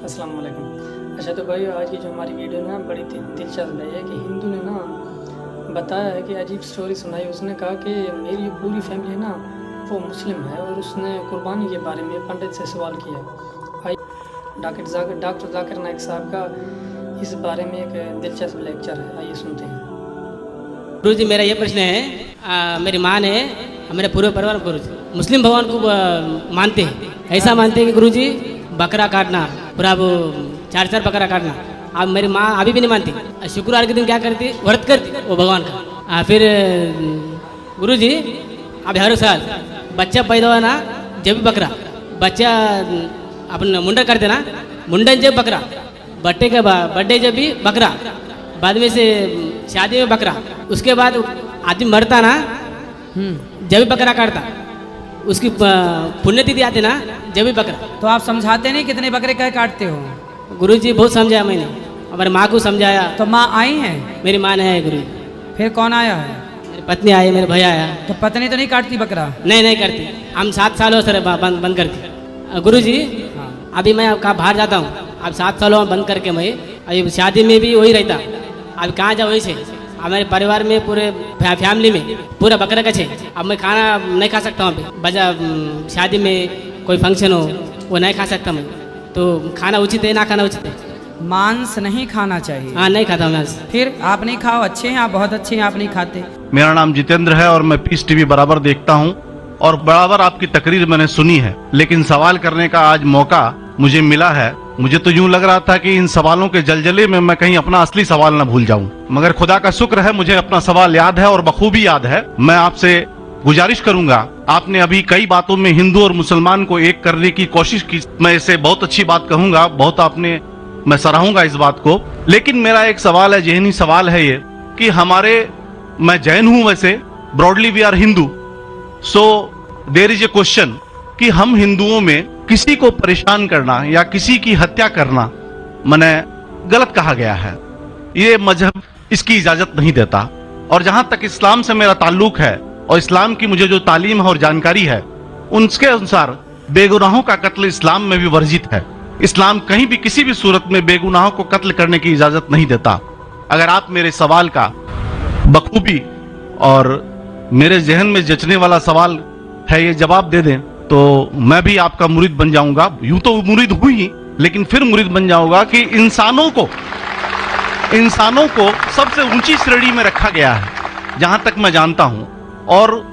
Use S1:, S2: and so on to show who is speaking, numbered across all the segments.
S1: अस्सलाम वालेकुम। अच्छा तो भाई आज की जो हमारी वीडियो ना बड़ी दिलचस्प है कि हिंदू ने ना बताया है कि अजीब स्टोरी सुनाई। उसने कहा कि मेरी जो पूरी फैमिली है ना वो मुस्लिम है और उसने कुर्बानी के बारे में पंडित से सवाल किया। डॉक्टर जाकिर नाइक साहब का इस बारे में एक दिलचस्प लेक्चर है, आइए सुनते हैं।
S2: गुरुजी मेरा ये प्रश्न है, मेरी माँ ने मेरे पूरे परिवार में गुरुजी मुस्लिम भगवान को मानते हैं। ऐसा मानते हैं कि गुरुजी बकरा काटना पूरा वो चार बकरा काटना। अब मेरी माँ अभी भी नहीं मानती। शुक्रवार के दिन क्या करती, व्रत करती वो भगवान का। फिर गुरुजी अब हर साल बच्चा पैदा हुआ ना जब भी बकरा, बच्चा अपन मुंडन करते ना, मुंडन जब बकरा, बर्थडे जब भी बकरा, बाद में से शादी में बकरा, उसके बाद आदमी मरता ना जब भी बकरा काटता, उसकी पुण्यतिथि आती ना जब भी बकरा।
S3: तो आप समझाते नहीं कितने बकरे कह काटते हो?
S2: गुरुजी बहुत समझाया मैंने, हमारी माँ को समझाया।
S3: तो माँ आई है?
S2: मेरी माँ ने है गुरुजी।
S3: फिर कौन आया है?
S2: मेरी पत्नी आई, मेरे भैया आया।
S3: तो पत्नी तो नहीं काटती बकरा?
S2: नहीं करती, हम 7 सालों से बंद करती। गुरुजी अभी मैं कहाँ बाहर जाता हूँ, अब 7 सालों में बंद करके मैं अभी शादी में भी वही रहता। अब कहाँ जाओ वही से, हमारे परिवार में पूरे फैमिली में पूरा बकरा का छे। अब मैं खाना नहीं खा सकता हूँ अभी, बजा शादी में कोई फंक्शन हो वो नहीं खा सकता मैं। तो खाना उचित है ना खाना उचित है?
S3: मांस नहीं खाना चाहिए।
S2: हाँ नहीं खाता हूँ मांस।
S3: फिर आप नहीं खाओ, अच्छे हैं आप, बहुत अच्छे हैं, आप नहीं खाते।
S4: मेरा नाम जितेंद्र है और मैं पीस टीवी बराबर देखता हूं और बराबर आपकी तकरीर मैंने सुनी है, लेकिन सवाल करने का आज मौका मुझे मिला है। मुझे तो यूं लग रहा था कि इन सवालों के जलजले में मैं कहीं अपना असली सवाल न भूल जाऊं, मगर खुदा का शुक्र है मुझे अपना सवाल याद है और बखूबी याद है। मैं आपसे गुजारिश करूंगा, आपने अभी कई बातों में हिंदू और मुसलमान को एक करने की कोशिश की, मैं इसे बहुत अच्छी बात कहूंगा, बहुत आपने, मैं सराहूंगा इस बात को। लेकिन मेरा एक सवाल है, जहनी सवाल है ये कि हमारे, मैं जैन हूं वैसे, broadly we are Hindu, so there is a question कि हम हिंदुओं में किसी को परेशान करना या किसी की हत्या करना मने गलत कहा गया है। ये मजहब इसकी इजाजत नहीं देता। और जहां तक इस्लाम से मेरा ताल्लुक है और इस्लाम की मुझे जो तालीम है और जानकारी है, उनके अनुसार बेगुनाहों का कत्ल इस्लाम में भी वर्जित है। इस्लाम कहीं भी किसी भी सूरत में बेगुनाहों को कत्ल करने की इजाजत नहीं देता। अगर आप मेरे सवाल का बखूबी और मेरे जहन में जचने वाला सवाल है ये जवाब दे दें तो मैं भी आपका मुरीद बन जाऊंगा। यूं तो मुरीद हुई, लेकिन फिर मुरीद बन जाऊंगा कि इंसानों को सबसे ऊंची श्रेणी में रखा गया है जहां तक मैं जानता हूं। और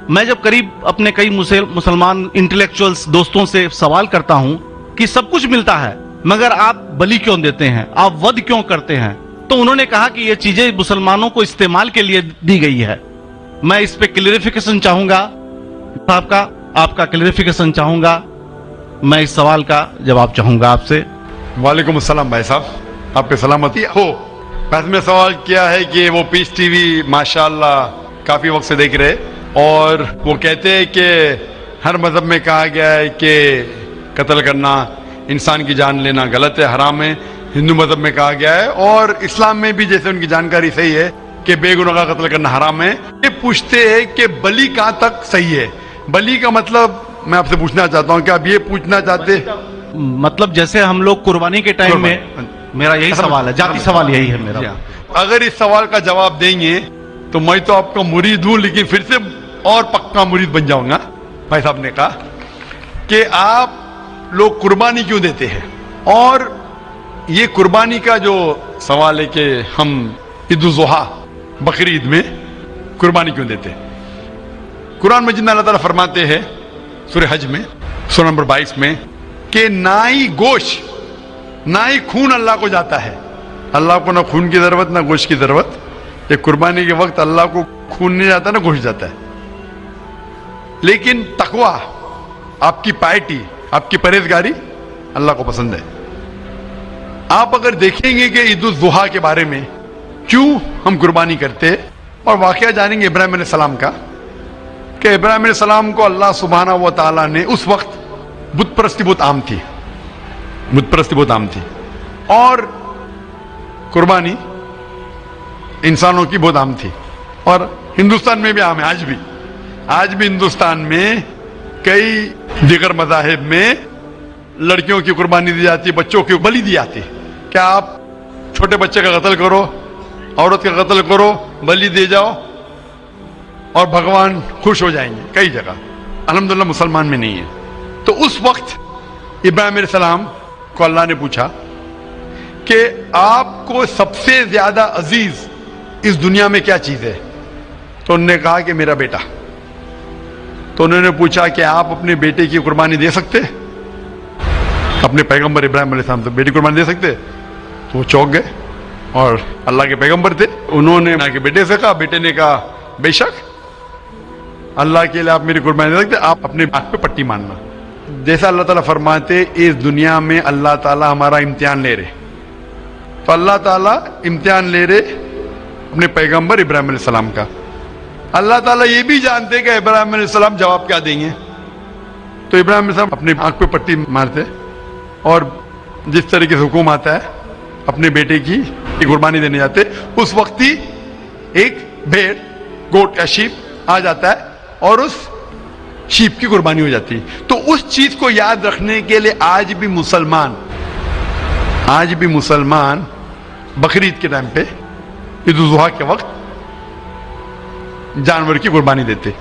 S4: मैं जब करीब अपने कई मुसलमान इंटेलेक्चुअल्स दोस्तों से सवाल करता हूं कि सब कुछ मिलता है मगर आप बलि क्यों देते हैं, आप वध क्यों करते हैं, तो उन्होंने कहा कि ये चीजें मुसलमानों को इस्तेमाल के लिए दी गई है। मैं इस पे क्लियरिफिकेशन चाहूंगा, आपका क्लियरिफिकेशन चाहूंगा। मैं इस सवाल का जवाब चाहूंगा आपसे।
S5: वालेकुम अस्सलाम भाई साहब, आपके सलामती हो। बस में सवाल किया है कि वो पीस टीवी माशाल्लाह काफी वक्त से देख रहे, और वो कहते हैं कि हर मजहब में कहा गया है कि कत्ल करना, इंसान की जान लेना गलत है, हराम है। हिंदू मजहब में कहा गया है और इस्लाम में भी, जैसे उनकी जानकारी सही है, कि बेगुनाह का कत्ल करना हराम है। ये पूछते हैं कि बलि कहाँ तक सही है। बलि का मतलब मैं आपसे पूछना चाहता हूँ कि आप ये पूछना चाहते,
S4: मतलब जैसे हम लोग कुर्बानी के टाइम में, मेरा यही सवाल है, जाती सवाल यही है मेरा।
S5: अगर इस सवाल का जवाब देंगे तो मैं तो आपका मुरीद हूं, लेकिन फिर से और पक्का मुरीद बन जाऊंगा। भाई साहब ने कहा कि आप लोग कुर्बानी क्यों देते हैं, और ये कुर्बानी का जो सवाल है कि हम ईद उल जुहा, बकरी ईद में कुर्बानी क्यों देते हैं। कुरान मजीद में अल्लाह ताला फरमाते हैं सूरह हज में सूरह नंबर 22 में कि ना ही गोश्त ना ही खून अल्लाह को जाता है। अल्लाह को ना खून की जरूरत ना गोश्त की जरूरत। ये कुर्बानी के वक्त अल्लाह को खून नहीं जाता ना गोश्त जाता है। लेकिन तकवा, आपकी पायटी, आपकी परहेजगारी अल्लाह को पसंद है। आप अगर देखेंगे कि ईद उल जुहा के बारे में क्यों हम कुर्बानी करते हैं, और वाकया जानेंगे इब्राहिम अलैहिस्सलाम का, कि इब्राहिम अलैहिस्सलाम को अल्लाह सुब्हानहू व तआला ने, उस वक्त बुत परस्ती बहुत आम थी, बुत परस्ती बहुत आम थी, और कुर्बानी इंसानों की बहुत आम थी। और हिंदुस्तान में भी आम है, आज भी हिंदुस्तान में कई दीगर मज़ाहिब में लड़कियों की कुर्बानी दी जाती है, बच्चों की बलि दी जाती है। क्या आप छोटे बच्चे का कत्ल करो, औरत का कत्ल करो, बलि दे जाओ और भगवान खुश हो जाएंगे? कई जगह, अल्हम्दुलिल्लाह मुसलमान में नहीं है। तो उस वक्त इब्राहिम अलैहिस्सलाम को अल्लाह ने पूछा कि आपको सबसे ज्यादा अजीज इस दुनिया में क्या चीज है? तो उन्होंने कहा कि मेरा बेटा। तो उन्होंने पूछा कि आप अपने बेटे की कुर्बानी दे सकते? अपने पैगंबर इब्राहिम अलैहिस्सलाम तो बेटी कुर्बानी दे सकते? तो वो चौंक गए, और अल्लाह के पैगंबर थे। उन्होंने अल्लाह के बेटे से कहा, बेटे ने कहा बेशक अल्लाह के लिए आप मेरी कुर्बानी दे सकते, आप अपने आंख पे पट्टी मारना। जैसा अल्लाह ताला फरमाते, इस दुनिया में अल्लाह ताला हमारा इम्तिहान ले रहे, तो अल्लाह ताला इम्तिहान ले रहे अपने पैगंबर इब्राहिम अलैहिस्सलाम का। अल्लाह ताला ये भी जानते कि इब्राहिम अलैहिस्सलाम जवाब क्या देंगे। तो इब्राहिम अलैहिस्सलाम अपने आंख पे पट्टी मारते और जिस तरीके से हुक्म आता है अपने बेटे की कुर्बानी देने जाते। उस वक्त ही एक भेड़, गोट या शीप आ जाता है और उस शीप की कुर्बानी हो जाती है। तो उस चीज को याद रखने के लिए आज भी मुसलमान बकरीद के टाइम पे, ईद उल जुहा के वक्त जानवर की कुर्बानी देते।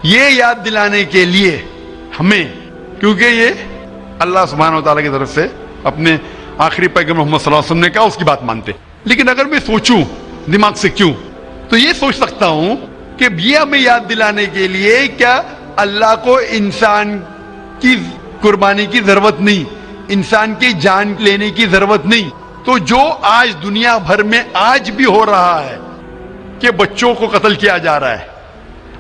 S5: ये याद दिलाने के लिए हमें, क्योंकि ये अल्लाह सुब्हानहू व तआला की तरफ से अपने आखिरी पैगंबर मोहम्मद सल्लल्लाहु अलैहि वसल्लम ने कहा, उसकी बात मानते। लेकिन अगर मैं सोचूं दिमाग से क्यों, तो ये सोच सकता हूं कि ये हमें याद दिलाने के लिए क्या अल्लाह को इंसान की कुर्बानी की जरूरत नहीं, इंसान की जान लेने की जरूरत नहीं। तो जो आज दुनिया भर में आज भी हो रहा है कि बच्चों को कत्ल किया जा रहा है,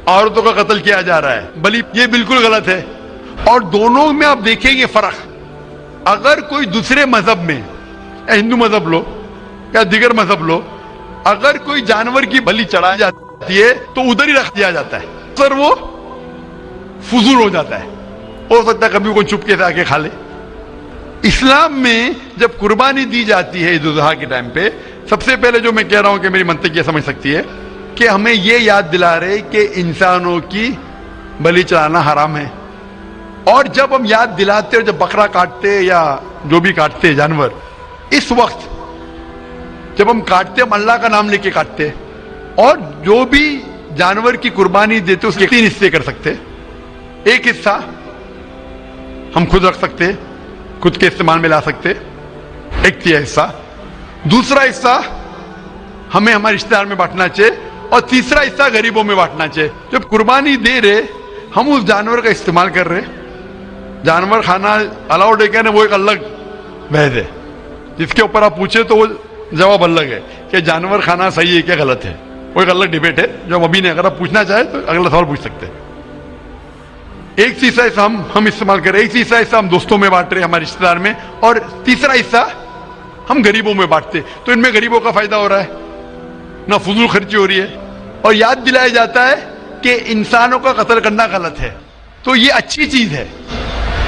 S5: औरतों का कत्ल किया जा रहा है, बल्कि ये बिल्कुल गलत है। और दोनों में आप देखेंगे फर्क। अगर कोई दूसरे मजहब में, हिंदू मजहब लो या दिगर मजहब लो, अगर कोई जानवर की बलि चढ़ाई जाती है तो उधर ही रख दिया जाता है, सर वो फजूल हो जाता है। हो सकता है कभी कोई चुपके से आके खा ले। इस्लाम में जब कुर्बानी दी जाती है ईद उल जुहा के टाइम पे, सबसे पहले जो मैं कह रहा हूं कि मेरी मंतक ये समझ सकती है कि हमें ये याद दिला रहे कि इंसानों की बलि चढ़ाना हराम है। और जब हम याद दिलाते, और जब बकरा काटते या जो भी काटते जानवर, इस वक्त जब हम काटते, हम अल्लाह का नाम लेके काटते। और जो भी जानवर की कुर्बानी देते उसके 3 हिस्से कर सकते। एक हिस्सा हम खुद रख सकते, खुद के इस्तेमाल में ला सकते, एक हिस्सा। दूसरा हिस्सा हमें हमारे रिश्तेदार में बांटना चाहिए, और तीसरा हिस्सा गरीबों में बांटना चाहिए। जब कुर्बानी दे रहे, हम उस जानवर का इस्तेमाल कर रहे। जानवर खाना अलाउड है क्या नहीं, वो एक अलग बहस है, जिसके ऊपर आप पूछे तो वो जवाब अलग है कि जानवर खाना सही है क्या गलत है, वो एक अलग डिबेट है जो अभी नहीं। अगर आप पूछना चाहे तो अगला सवाल पूछ सकते हैं। एक तीसरा हिस्सा हम इस्तेमाल कर रहे, एक तीसरा हिस्सा हम दोस्तों में बांट रहे, हमारे रिश्तेदार में, और तीसरा हिस्सा हम गरीबों में बांटते। तो इनमें गरीबों का फायदा हो रहा है, ना फजूल खर्ची हो रही है, और याद दिलाया जाता है कि इंसानों का कत्ल करना गलत है। तो ये अच्छी चीज है।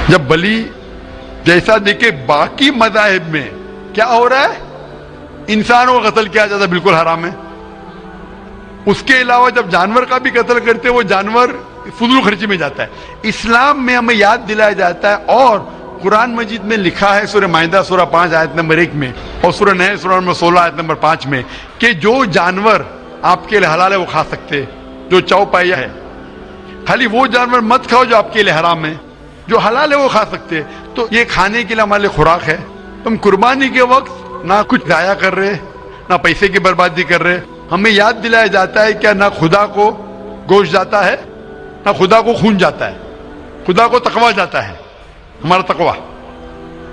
S5: जब बलि जैसा देखे बाकी मज़ाहिब में क्या हो रहा है, इंसानों का कत्ल किया जाता है, बिल्कुल हराम है। उसके अलावा जब जानवर का भी कत्ल करते, वो जानवर फजूल खर्ची में जाता है। इस्लाम में हमें याद दिलाया जाता है, और कुरान मजीद में लिखा है सूरह माइदा सूरह 5 आयत नंबर 1 में, और सूरह नहल सूरह नंबर 16 आयत नंबर 5 में, कि जो जानवर आपके लिए हलाल है वो खा सकते, जो चौपाया है। खाली वो जानवर मत खाओ जो आपके लिए हराम है, जो हलाल है वो खा सकते। तो ये खाने के लिए हमारे लिए खुराक है। तुम कुर्बानी के वक्त ना कुछ जाया कर रहे, ना पैसे की बर्बादी कर रहे। हमें याद दिलाया जाता है क्या ना खुदा को गोश्त जाता है, ना खुदा को खून जाता है, खुदा को तकवा जाता है। हमारा तकवा,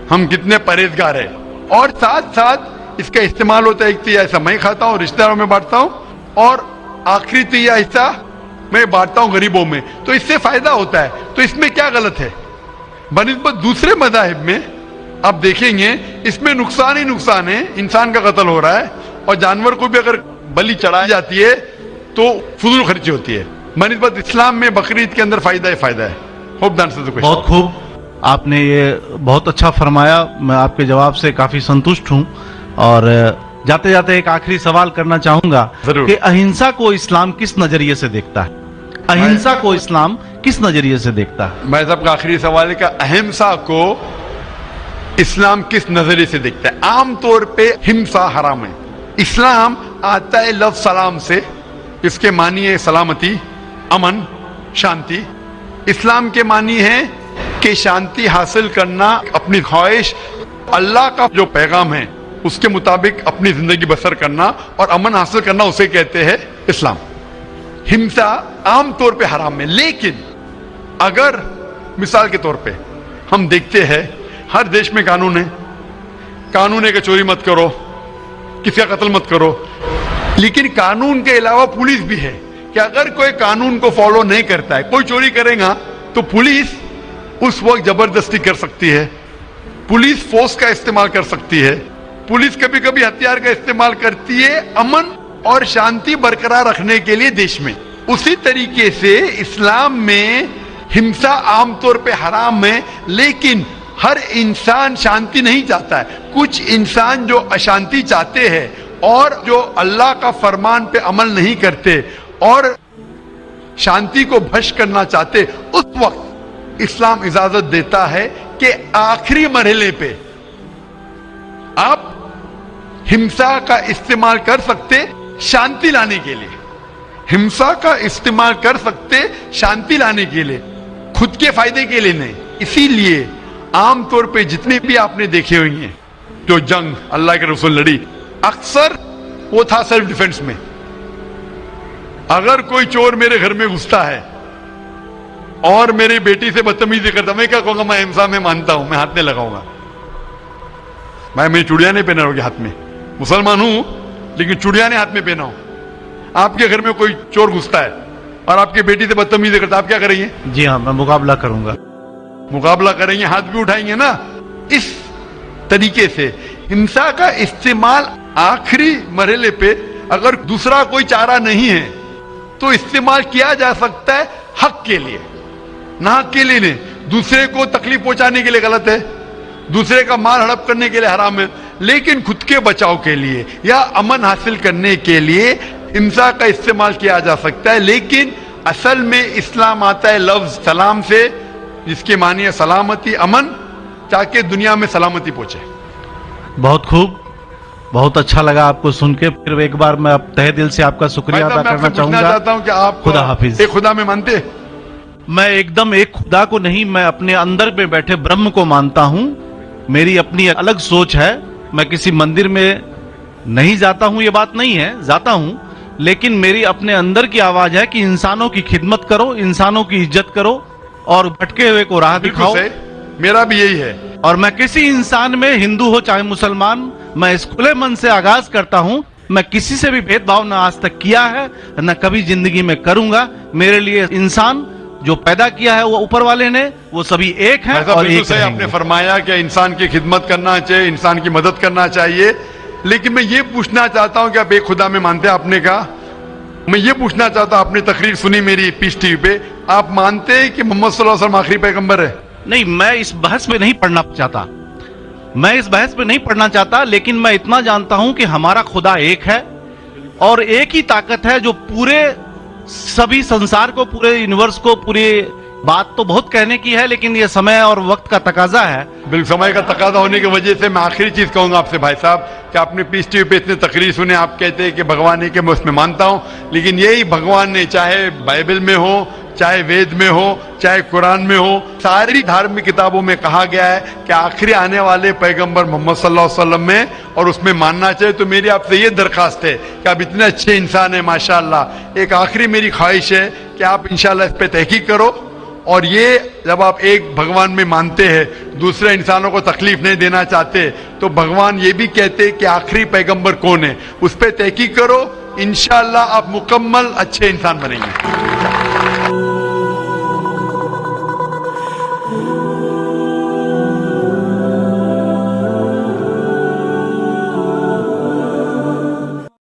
S5: हम कितने परहेजगार हैं। और साथ साथ इसका इस्तेमाल होता है, एक तिया हिस्सा मैं खाता हूँ, रिश्तेदारों में बांटता हूँ, और आखिरी तिया हिस्सा मैं बांटता हूँ गरीबों में। तो इससे फायदा होता है। तो इसमें क्या गलत है? बनिस्बत दूसरे मज़ाहिब में आप देखेंगे इसमें नुकसान ही नुकसान है। इंसान का कत्ल हो रहा है, और जानवर को भी अगर बलि चढ़ाई जाती है तो फजूल खर्ची होती है। बनिस्बत इस्लाम में बकरीद के अंदर फायदा ही फायदा है। Hope the answer the question.
S4: बहुत खूब, आपने ये बहुत अच्छा फरमाया। मैं आपके जवाब से काफी संतुष्ट हूँ। और जाते जाते एक आखिरी सवाल करना चाहूंगा कि अहिंसा को इस्लाम किस नजरिए से देखता है? अहिंसा को इस्लाम किस नजरिए से देखता है?
S5: मैं सबका आखिरी सवाल है कि अहिंसा को اسلام کس نظریے سے دیکھتا ہے. عام طور پہ ہمسا حرام ہے. اسلام آتا ہے لفظ سلام سے. اس کے معنی ہے سلامتی, امن, شانتی. اسلام کے معنی ہے کہ شانتی حاصل کرنا, اپنی خواہش, اللہ کا جو پیغام ہے اس کے مطابق اپنی زندگی بسر کرنا اور امن حاصل کرنا, اسے کہتے ہیں اسلام. ہمسا عام طور پہ حرام ہے. لیکن اگر مثال کے طور پہ ہم دیکھتے ہیں ہر دیش میں قانون ہے کہ چوری مت کرو, کسی کا قتل مت کرو. لیکن قانون کے علاوہ پولیس بھی ہے کہ اگر کوئی قانون کو فالو نہیں کرتا ہے, کوئی چوری کرے گا تو پولیس اس وقت زبردستی کر سکتی ہے, پولیس فورس کا استعمال کر سکتی ہے, پولیس کبھی کبھی ہتھیار کا استعمال کرتی ہے امن اور شانتی برقرار رکھنے کے لیے دیش میں. اسی طریقے سے اسلام میں ہمسا عام طور پہ حرام ہے, لیکن ہر انسان شانتی نہیں چاہتا ہے. کچھ انسان جو اشانتی چاہتے ہیں اور جو اللہ کا فرمان پہ عمل نہیں کرتے اور شانتی کو بھش کرنا چاہتے, اس وقت اسلام اجازت دیتا ہے کہ آخری مرحلے پہ آپ ہمسا کا استعمال کر سکتے شانتی لانے کے لیے. ہمسا کا استعمال کر سکتے شانتی لانے کے لیے, خود کے فائدے کے لیے نہیں. اسی لیے عام طور پہ جتنے بھی آپ نے دیکھے ہوئی ہیں جو جنگ اللہ کے رسول لڑی, اکثر وہ تھا سیلف ڈیفنس میں. اگر کوئی چور میرے گھر میں گھستا ہے اور میری بیٹی سے بدتمیزی کرتا, میں کیا کہوں گا, میں ہمسا میں مانتا ہوں, میں ہاتھ نہیں لگاؤں گا. میں میری چوڑیاں نہیں پہنا ہوگی ہاتھ میں, مسلمان ہوں لیکن چوڑیاں نہیں ہاتھ میں پہنا ہوں. آپ کے گھر میں کوئی چور گھستا ہے اور آپ کی بیٹی سے بدتمیزی کرتا, آپ کیا کریں گے؟
S4: جی ہاں, میں مقابلہ کروں گا.
S5: مقابلہ کریں گے, ہاتھ بھی اٹھائیں گے نا. اس طریقے سے ہمسا کا استعمال آخری مرحلے پہ اگر دوسرا کوئی چارہ نہیں ہے تو استعمال کیا جا سکتا ہے حق کے لیے, نہ حق کے لیے نہیں. دوسرے کو تکلیف پہنچانے کے لیے غلط ہے, دوسرے کا مال ہڑپ کرنے کے لیے حرام ہے, لیکن خود کے بچاؤ کے لیے یا امن حاصل کرنے کے لیے ہمسا کا استعمال کیا جا سکتا ہے. لیکن اصل میں اسلام آتا ہے لفظ سلام سے, جس کے معنی ہے سلامتی, امن, تاکہ دنیا میں سلامتی پہنچے.
S4: بہت خوب, بہت اچھا لگا آپ کو سن کے. پھر ایک بار میں تہ دل سے آپ کا شکریہ ادا کرنا چاہوں گا.
S5: چاہتا ہوں کہ آپ
S4: خدا حافظ.
S5: ایک خدا میں مانتے؟
S4: میں ایک دم ایک خدا کو نہیں, میں اپنے اندر میں بیٹھے برہم کو مانتا ہوں. میری اپنی الگ سوچ ہے. میں کسی مندر میں نہیں جاتا ہوں, یہ بات نہیں ہے, جاتا ہوں, لیکن میری اپنے اندر کی آواز ہے کہ انسانوں کی خدمت کرو, انسانوں کی عزت کرو اور بھٹکے ہوئے کو راہ دکھاؤ.
S5: میرا بھی یہی ہے.
S4: اور میں کسی انسان میں, ہندو ہو چاہے مسلمان, میں اس کھلے من سے آغاز کرتا ہوں. میں کسی سے بھی بھید بھاؤ نہ آج تک کیا ہے, نہ کبھی زندگی میں کروں گا. میرے لیے انسان جو پیدا کیا ہے وہ اوپر والے نے, وہ سبھی ایک ہیں اور ایک
S5: سے آپ نے فرمایا کہ انسان کی خدمت کرنا چاہیے, انسان کی مدد کرنا چاہیے. لیکن میں یہ پوچھنا چاہتا ہوں کہ آپ ایک خدا میں مانتے ہیں, آپ نے کہا. میں یہ پوچھنا چاہتا ہوں, آپ نے تقریر سنی میری پیس ٹی وی پہ, آپ مانتے ہیں کہ محمد صلی اللہ علیہ وسلم آخری پیغمبر ہے؟
S4: نہیں, میں اس بحث میں نہیں پڑھنا چاہتا, میں اس بحث میں نہیں پڑھنا چاہتا. لیکن میں اتنا جانتا ہوں کہ ہمارا خدا ایک ہے اور ایک ہی طاقت ہے جو پورے سبھی سنسار کو, پورے یونیورس کو, پوری بات تو بہت کہنے کی ہے, لیکن یہ سمے اور وقت کا تقاضا ہے.
S5: بالکل سمے کا تقاضا ہونے کی وجہ سے میں آخری چیز کہوں گا آپ سے بھائی صاحب کہ آپ نے پیس ٹی وی پہ اتنے تقریر سنے, آپ کہتے ہیں کہ بھگوان ہے, کہ میں اس میں مانتا ہوں. لیکن یہی بھگوان نے, چاہے بائبل میں ہو, چاہے وید میں ہو, چاہے قرآن میں ہو, ساری دھارمک کتابوں میں کہا گیا ہے کہ آخری آنے والے پیغمبر محمد صلی اللہ علیہ وسلم میں, اور اس میں ماننا چاہیے. تو میری آپ سے یہ درخواست ہے کہ آپ اتنے اچھے انسان ہیں ماشاءاللہ, ایک آخری میری خواہش ہے کہ آپ انشاءاللہ اس پہ تحقیق کرو. اور یہ جب آپ ایک بھگوان میں مانتے ہیں, دوسرے انسانوں کو تکلیف نہیں دینا چاہتے, تو بھگوان یہ بھی کہتے کہ آخری پیغمبر کون ہے, اس پہ تحقیق کرو. انشاءاللہ آپ مکمل اچھے انسان بنیں گے.